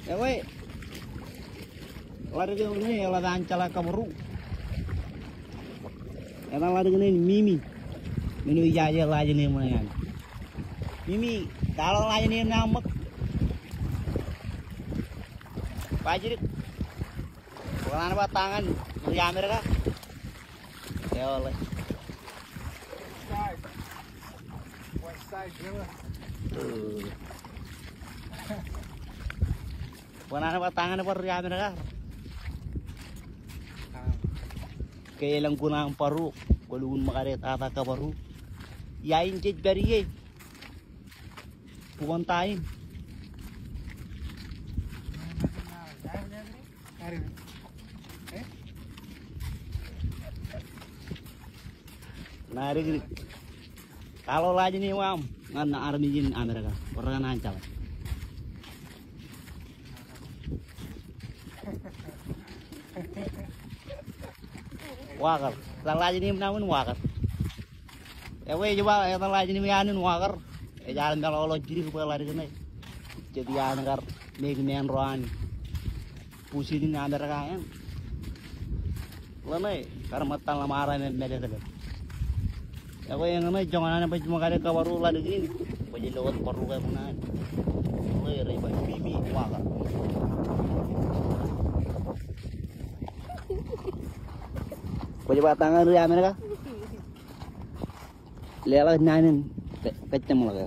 Ewe, lari ke ini, lari ancala kabaru. Emang lari ke ini Mimi, minu jaja lagi nih mana Mimi, kalau lagi nih namak, pajrik, bukan apa tangan, dari Amerika, ya oleh. West side, gila. Bukan apa tangan apa dari Amerika. Kailang gunang paru, walun makaret ata ka paru. Yain jet beriye. Puwantain. Nari kalau lagi nih wam, ngan army jin Amerika, orang ancam. Wakar, lagi nih namun wakar. Ewe coba lagi nih anun wakar. Jalan kalau lo jadi supaya lari kena. Jadi anakar megmen roan. Pusing Amerika kan. Lama karena mata lamaran media tadi. Aku yang mana jangan apa cuma kada kawaru lagi gini. Baju lewat paru kayak mana. Oh ya riba bibi wakar. Baju batangan dari Amerika. Lelah nanin kecam lagi.